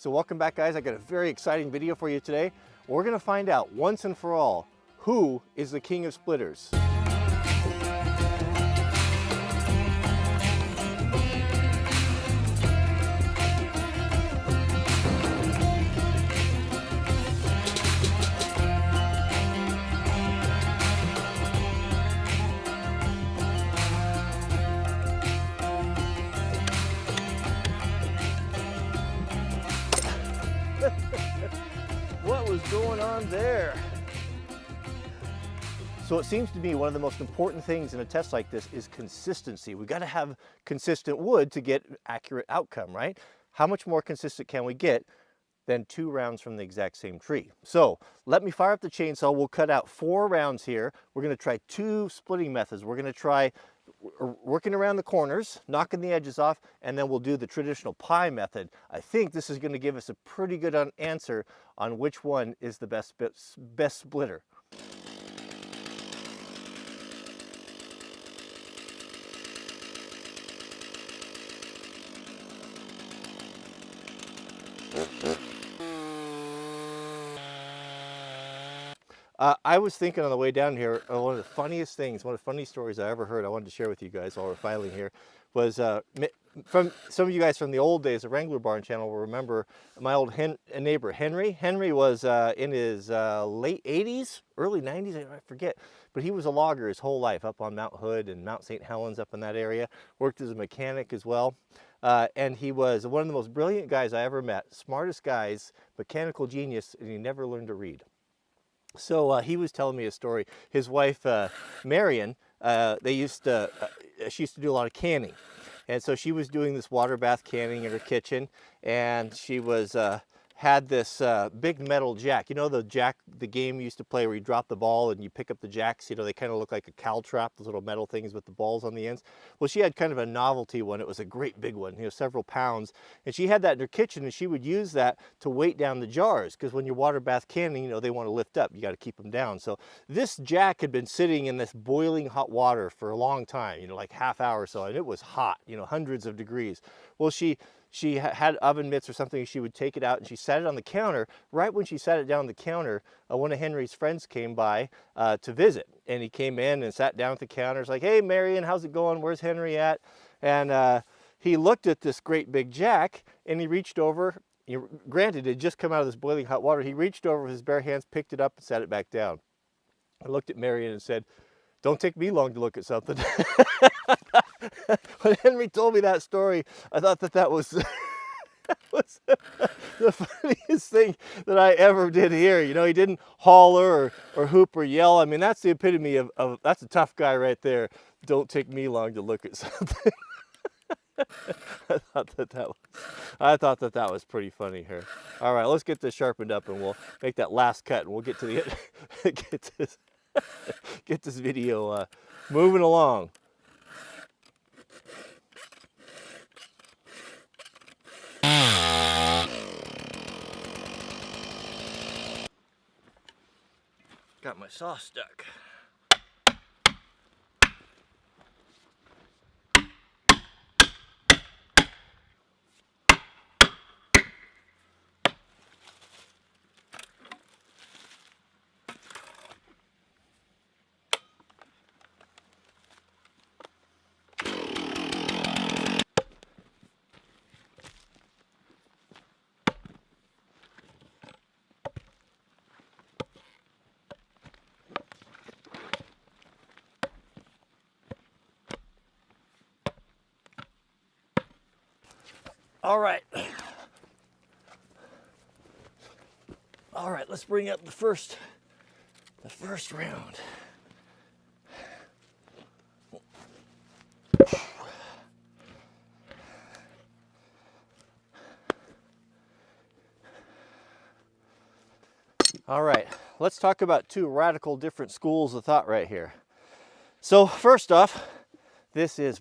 So welcome back, guys. I got a very exciting video for you today. We're gonna find out once and for all, who is the king of splitters? What was going on there? So it seems to me one of the most important things in a test like this is consistency. We got to have consistent wood to get accurate outcome, right? How much more consistent can we get than 2 rounds from the exact same tree? So let me fire up the chainsaw. We'll cut out 4 rounds here. We're going to try 2 splitting methods. We're going to try working around the corners, knocking the edges off, and then we'll do the traditional pie method. I think this is going to give us a pretty good answer on which one is the best splitter. I was thinking on the way down here, one of the funniest things, one of the funny stories I ever heard, I wanted to share with you guys while we're filing here, was from some of you guys from the old days, the Wrangler Barn channel will remember my old neighbor, Henry. Henry was in his late 80s, early 90s, I forget, but he was a logger his whole life up on Mount Hood and Mount St. Helens up in that area, worked as a mechanic as well. And he was one of the most brilliant guys I ever met, smartest guys, mechanical genius, and he never learned to read. So he was telling me a story. His wife, Marion, she used to do a lot of canning. And so she was doing this water bath canning in her kitchen, and she was had this big metal jack. You know the jack, the game you used to play where you drop the ball and you pick up the jacks, you know, they kind of look like a cow trap, those little metal things with the balls on the ends. Well, she had kind of a novelty one. It was a great big one, you know, several pounds. And she had that in her kitchen, and she would use that to weight down the jars, because when you're water bath canning, you know, they want to lift up. You got to keep them down. So this jack had been sitting in this boiling hot water for a long time, you know, like half hour or so, and it was hot, you know, hundreds of degrees. Well, she had oven mitts or something. She would take it out and she sat it on the counter. Right when she sat it down on the counter, one of Henry's friends came by to visit, and he came in and sat down at the counter. It's like, "Hey, Marion, how's it going? Where's Henry at?" And he looked at this great big jack, and he reached over. Granted, it had just come out of this boiling hot water. He reached over with his bare hands, picked it up, and set it back down. I looked at Marion and said, "Don't take me long to look at something." When Henry told me that story, I thought that was, that was the funniest thing that I ever did hear. You know, he didn't holler or hoop or yell. I mean, that's the epitome of that's a tough guy right there. Don't take me long to look at something. I thought that was pretty funny here. All right, let's get this sharpened up, and we'll make that last cut, and we'll get to the get this video moving along. Got my saw stuck. All right. All right, let's bring up the first round. All right, let's talk about 2 radical different schools of thought right here. So first off, this is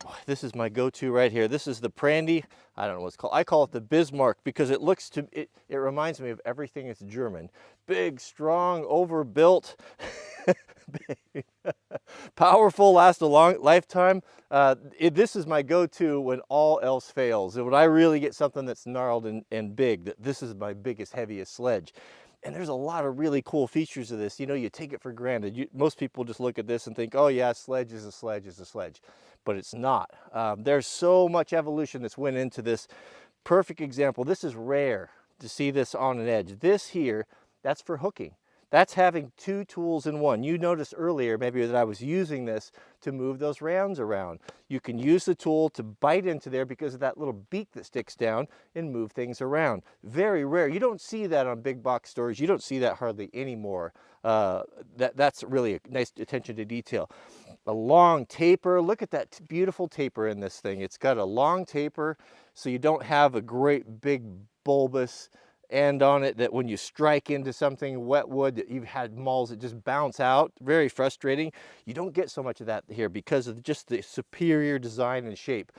my go-to right here. This is the Prandy. I don't know what it's called. I call it the Bismarck because it looks to it reminds me of everything that's German. Big, strong, overbuilt. big. Powerful, lasts a long lifetime. This is my go-to when all else fails. And when I really get something that's gnarled and big, this is my biggest, heaviest sledge. And there's a lot of really cool features of this. You know, you take it for granted. Most people just look at this and think, oh yeah, sledge is a sledge is a sledge. But it's not. There's so much evolution that's went into this. Perfect example, this is rare to see this on an edge. This here, that's for hooking. That's having two tools in one. You noticed earlier maybe that I was using this to move those rounds around. You can use the tool to bite into there because of that little beak that sticks down and move things around. Very rare. You don't see that on big box stores. You don't see that hardly anymore. That's really a nice attention to detail. A long taper. Look at that beautiful taper in this thing. It's got a long taper so you don't have a great big bulbous end on it that when you strike into something wet wood that you've had mauls that just bounce out. Very frustrating. You don't get so much of that here because of just the superior design and shape.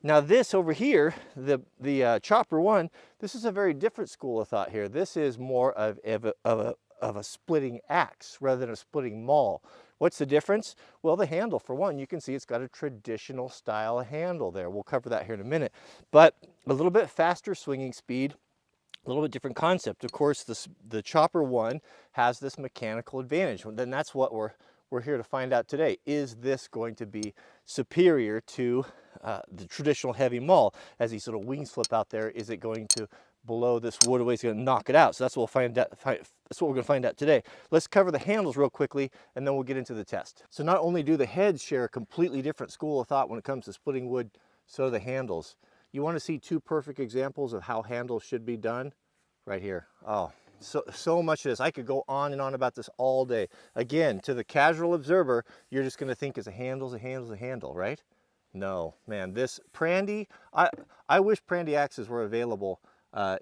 Now this over here, the Chopper One, this is a very different school of thought here. This is more of a splitting axe rather than a splitting maul. What's the difference? Well, the handle, for one, you can see it's got a traditional style handle there. We'll cover that here in a minute. But a little bit faster swinging speed, a little bit different concept. Of course, the Chopper One has this mechanical advantage. Then that's what we're here to find out today. Is this going to be superior to the traditional heavy maul? As these little wings flip out there, is it going to blow this wood away? It's going to knock it out. So that's what we'll find out. That's what we're going to find out today. Let's cover the handles real quickly, and then we'll get into the test. So not only do the heads share a completely different school of thought when it comes to splitting wood, so do the handles. You want to see two perfect examples of how handles should be done? Right here. Oh, so much of this. I could go on and on about this all day. Again, to the casual observer, you're just going to think it's a handle, right? No, man, this Prandy, I wish Prandy axes were available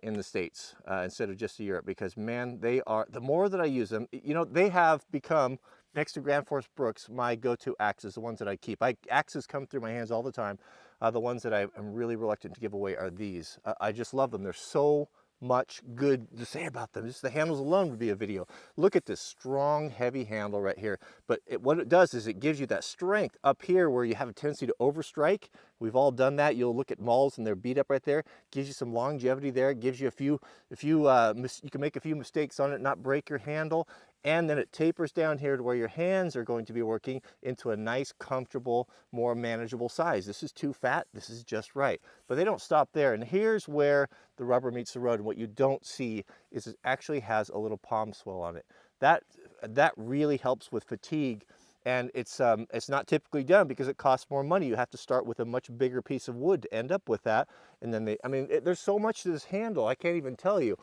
in the States instead of just Europe, because man, they are, the more that I use them, you know, they have become, next to Grand Force Brooks, my go-to axes, the ones that I keep. Axes come through my hands all the time. The ones that I'm really reluctant to give away are these. I just love them. They're so much good to say about them. Just the handles alone would be a video. Look at this strong, heavy handle right here. But what it does is it gives you that strength up here where you have a tendency to overstrike. We've all done that. You'll look at mauls and they're beat up right there. Gives you some longevity there. It gives you you can make a few mistakes on it, not break your handle. And then it tapers down here to where your hands are going to be working into a nice, comfortable, more manageable size. This is too fat, this is just right. But they don't stop there. And here's where the rubber meets the road. And what you don't see is it actually has a little palm swell on it. That really helps with fatigue. And it's not typically done because it costs more money. You have to start with a much bigger piece of wood to end up with that. And then there's so much to this handle, I can't even tell you.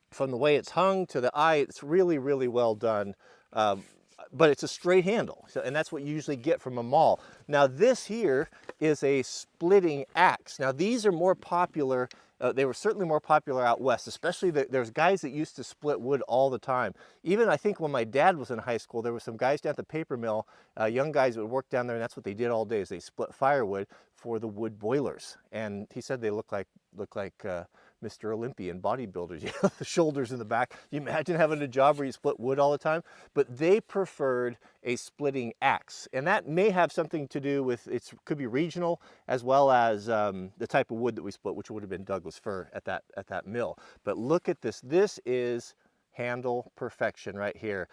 From the way it's hung to the eye, it's really, really well done. But it's a straight handle, and that's what you usually get from a maul. Now this here is a splitting axe. Now these are more popular. They were certainly more popular out west, especially there's guys that used to split wood all the time. Even I think when my dad was in high school, there were some guys down at the paper mill, young guys that would work down there, and that's what they did all day, is they split firewood for the wood boilers. And he said they look like Mr. Olympian bodybuilders, you know, the shoulders in the back. You imagine having a job where you split wood all the time? But they preferred a splitting axe. And that may have something to do with, it could be regional, as well as the type of wood that we split, which would have been Douglas fir at that mill. But look at this. This is handle perfection right here.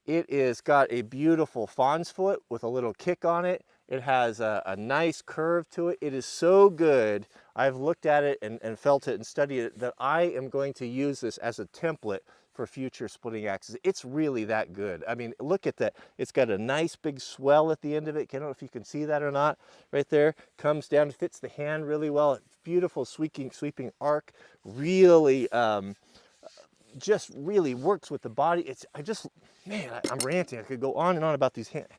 It is got a beautiful fawn's foot with a little kick on it. It has a nice curve to it. It is so good. I've looked at it and felt it and studied it that I am going to use this as a template for future splitting axes. It's really that good. I mean, look at that. It's got a nice big swell at the end of it. I don't know if you can see that or not. Right there, comes down, fits the hand really well. Beautiful sweeping arc. Really, just really works with the body. Man, I'm ranting. I could go on and on about these hands.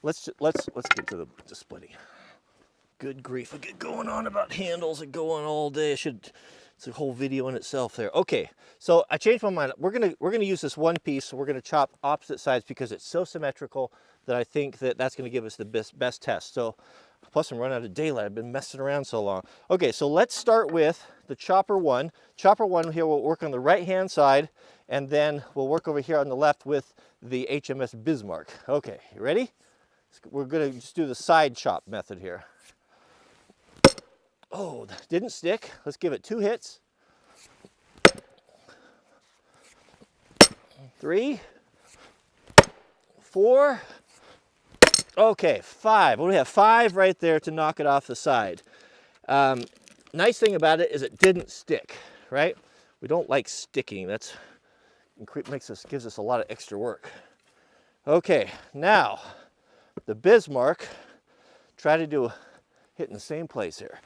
Let's get to the splitting. Good grief, I get going on about handles and go on all day. It's a whole video in itself there. Okay, so I changed my mind. We're gonna use this one piece. So we're gonna chop opposite sides because it's so symmetrical that I think that's gonna give us the best test. So Plus I'm running out of daylight. I've been messing around so long. Okay, so let's start with the chopper one. Chopper one here will work on the right-hand side, and then we'll work over here on the left with the HMS Bismarck. Okay, you ready? We're gonna just do the side chop method here. Oh, didn't stick. Let's give it 2 hits. 3, 4, okay, 5. We have 5 right there to knock it off the side. Nice thing about it is it didn't stick, right? We don't like sticking. That's gives us a lot of extra work. Okay, now the Bismarck. Try to do hit in the same place here.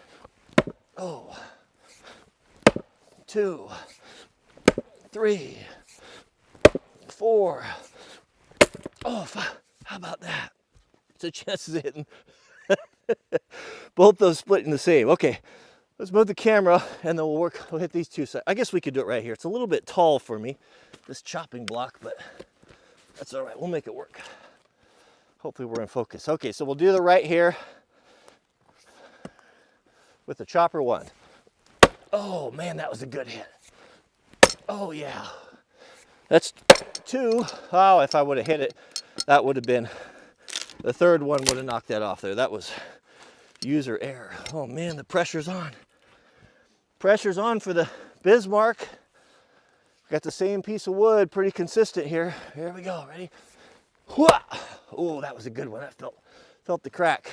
Oh, 2, 3, 4. Oh, 5. How about that? It's a chance of hitting. Both those splitting the same. Okay, let's move the camera and then we'll hit these 2 sides. I guess we could do it right here. It's a little bit tall for me, this chopping block, but that's all right. We'll make it work. Hopefully we're in focus. Okay, so we'll do the right here with the chopper one. Oh man, that was a good hit. Oh yeah. That's 2. Oh, if I would have hit it, that would have been, the third one would have knocked that off there. That was user error. Oh man, the pressure's on. Pressure's on for the Bismarck. Got the same piece of wood, pretty consistent here. Here we go, ready? Oh, that was a good one. That felt the crack.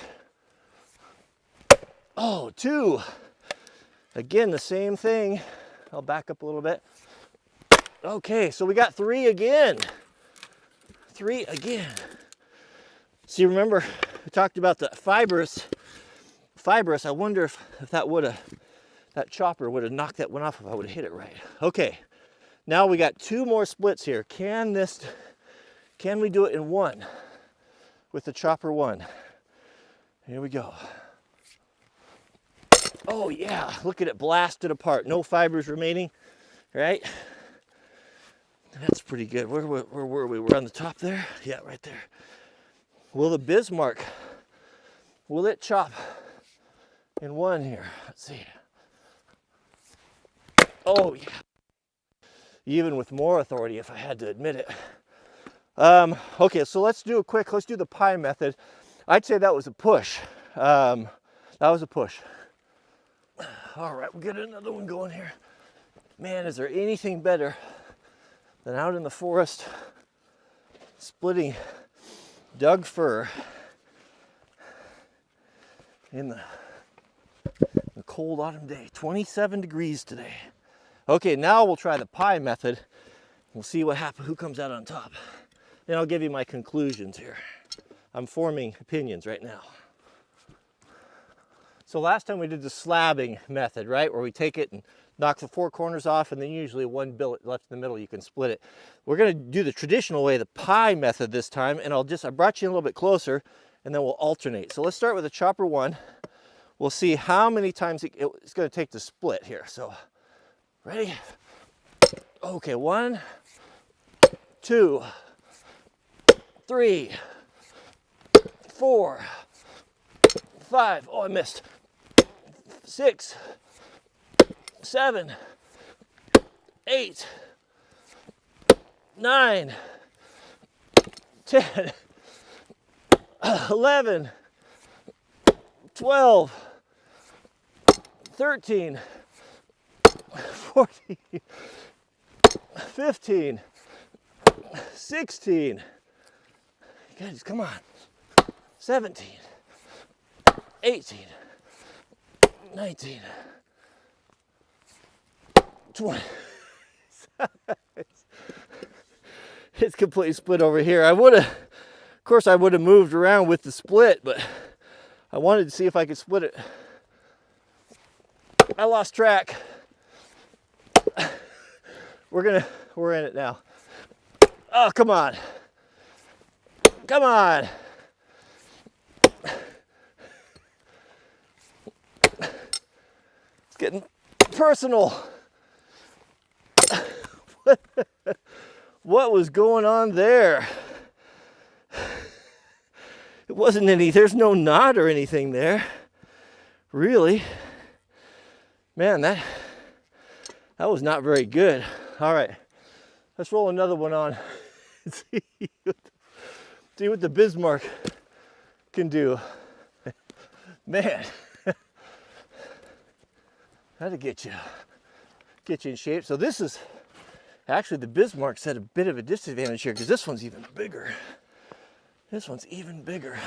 Oh, 2. Again, the same thing. I'll back up a little bit. Okay, so we got 3 again. 3 again. See, remember, we talked about the fibrous. I wonder if that chopper would have knocked that one off if I would have hit it right. Okay, now we got 2 more splits here. Can we do it in one with the chopper one? Here we go. Oh yeah, look at it blasted apart. No fibers remaining, right? That's pretty good. Where were we? We're on the top there? Yeah, right there. Will the Bismarck, will it chop in one here? Let's see. Oh yeah. Even with more authority, if I had to admit it. Okay, so let's do the pie method. I'd say that was a push. That was a push. All right, we'll get another one going here. Man, is there anything better than out in the forest splitting Doug fir in the cold autumn day. 27 degrees today. Okay, now we'll try the pie method. We'll see what happens, who comes out on top. Then I'll give you my conclusions here. I'm forming opinions right now. So last time we did the slabbing method, right? Where we take it and knock the 4 corners off and then usually one billet left in the middle, you can split it. We're gonna do the traditional way, the pie method this time, and I brought you in a little bit closer and then we'll alternate. So let's start with the chopper one. We'll see how many times it's gonna take to split here. So, ready? Okay, 1, 2, 3, 4, 5. Oh, I missed. 6, 7, 8, 9, 10, 11, 12, 13, 14, 15, 16. Guys, come on. 17, 18, 19, 20. It's completely split over here. Of course I would have moved around with the split, but I wanted to see if I could split it. I lost track. We're in it now. Oh, come on. Come on. It's getting personal. What was going on there? It It wasn't any, there's no knot or anything there, really. Man, that was not very good. All right, let's roll another one on. See what the Bismarck can do. Man, that'll get you in shape. So this is actually, the Bismarck's at a bit of a disadvantage here because this one's even bigger. This one's even bigger.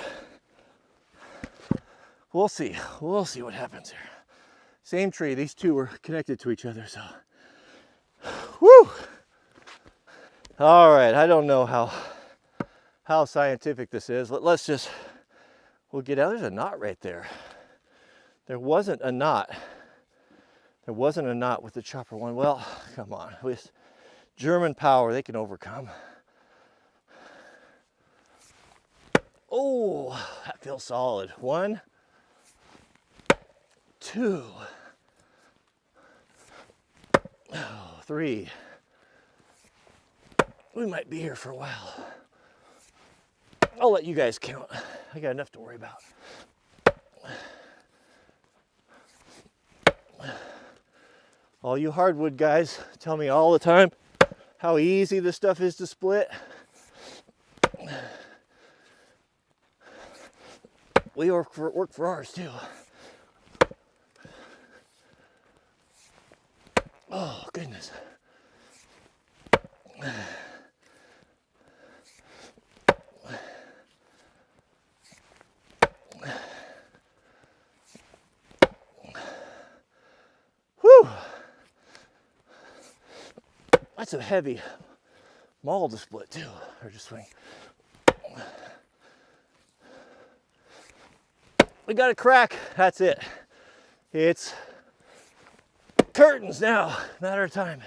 We'll see what happens here. Same tree, these two are connected to each other, so. Woo! All right, I don't know how scientific this is. Let's just, we'll get out. There's a knot right there. There wasn't a knot. There wasn't a knot with the chopper one. Well, come on, with German power, they can overcome. Oh, that feels solid. 1, 2, 3. We might be here for a while. I'll let you guys count. I got enough to worry about. All you hardwood guys tell me all the time how easy this stuff is to split. We work for ours too. Oh, goodness. Whew. That's a heavy maul to split too, or to swing. We got a crack, that's it. It's curtains now, matter of time.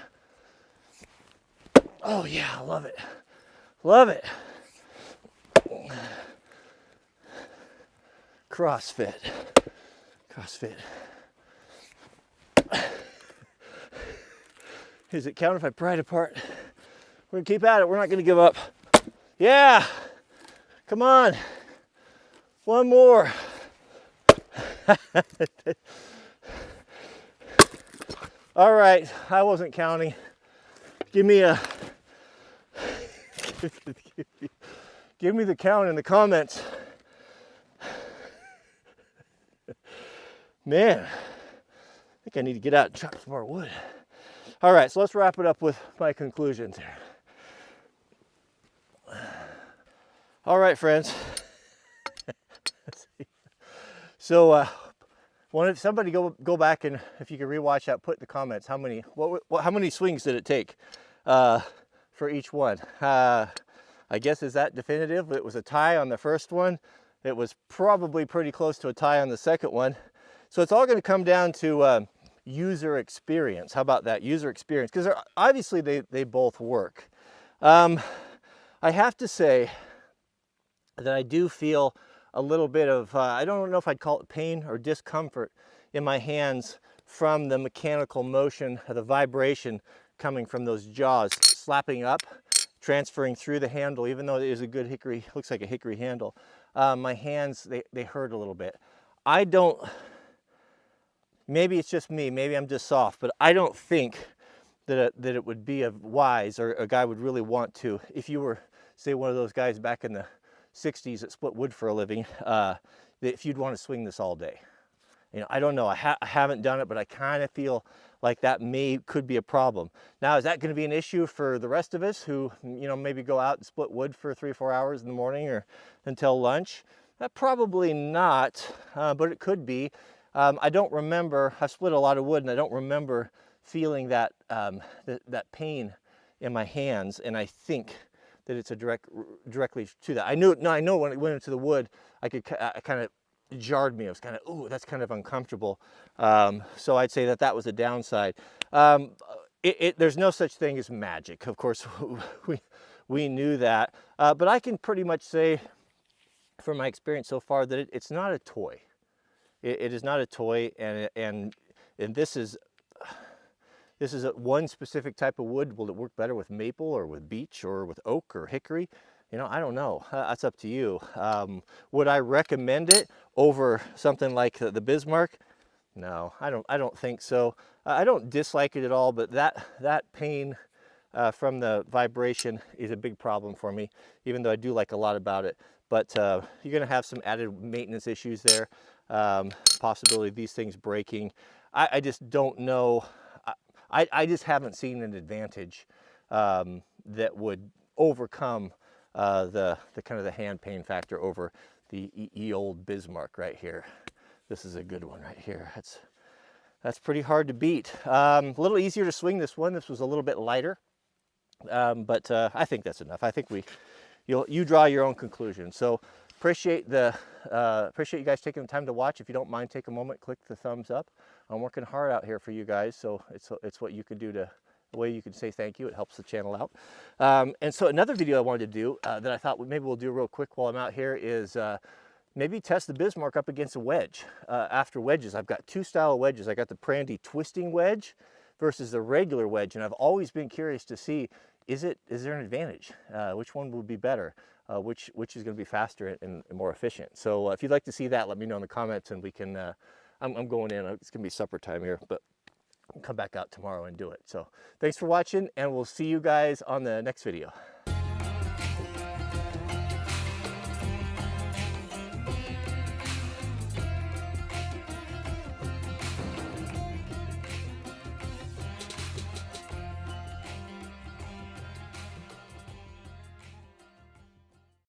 Oh yeah, I love it. Love it. CrossFit. CrossFit. Does it count if I pry it apart? We're gonna keep at it, we're not gonna give up. Yeah, come on. One more. All right, I wasn't counting. Give me a give me the count in the comments. Man, I think I need to get out and chop some more wood. All right, so let's wrap it up with my conclusions here. All right, friends. So, if somebody go back, and if you can rewatch that, put in the comments how many swings did it take for each one. I guess, is that definitive? It was a tie on the first one. It was probably pretty close to a tie on the second one. So it's all going to come down to user experience. How about that, user experience? Because obviously they both work. I have to say that I do feel a little bit of, I don't know if I'd call it pain or discomfort in my hands from the mechanical motion, the vibration coming from those jaws slapping up, transferring through the handle. Even though it is a good hickory, looks like a hickory handle, my hands, they hurt a little bit. I don't, maybe it's just me, maybe I'm just soft, but I don't think that it would be wise, or a guy would really want to, if you were, say, one of those guys back in the 60s that split wood for a living, that if you'd want to swing this all day. You know, I don't know, I haven't done it, but I kind of feel like that could be a problem. Now, is that going to be an issue for the rest of us who, you know, maybe go out and split wood for 3 or 4 hours in the morning or until lunch? Probably not, but it could be. I don't remember, I've split a lot of wood, and I don't remember feeling that, that pain in my hands, and I think that it's directly to that. I know when it went into the wood, I kind of jarred me. I was kind of, ooh, that's kind of uncomfortable. So I'd say that was a downside. There's no such thing as magic. Of course, we knew that, but I can pretty much say, from my experience so far, that it's not a toy. It is not a toy, and this is one specific type of wood. Will it work better with maple or with beech or with oak or hickory? You know, I don't know. That's up to you. Would I recommend it over something like the Bismarck? No, I don't think so. I don't dislike it at all, but that pain from the vibration is a big problem for me, even though I do like a lot about it. But you're going to have some added maintenance issues there. Possibility of these things breaking. I just don't know. I just haven't seen an advantage that would overcome the kind of the hand pain factor over the old Bismarck right here. This is a good one right here. That's pretty hard to beat. A little easier to swing this one. This was a little bit lighter, but I think that's enough. I think you draw your own conclusion. So appreciate you guys taking the time to watch. If you don't mind, take a moment, click the thumbs up. I'm working hard out here for you guys, so it's what you can do to. The way you can say thank you, it helps the channel out. And so another video I wanted to do that I thought maybe we'll do real quick while I'm out here is maybe test the Bismarck up against a wedge. After wedges, I've got two style of wedges. I got the Prandy twisting wedge versus the regular wedge, and I've always been curious to see, is there an advantage? Which one would be better? Which is going to be faster and more efficient? So if you'd like to see that, let me know in the comments, and we can. I'm going in. It's going to be supper time here, but I'll come back out tomorrow and do it. So thanks for watching, and we'll see you guys on the next video.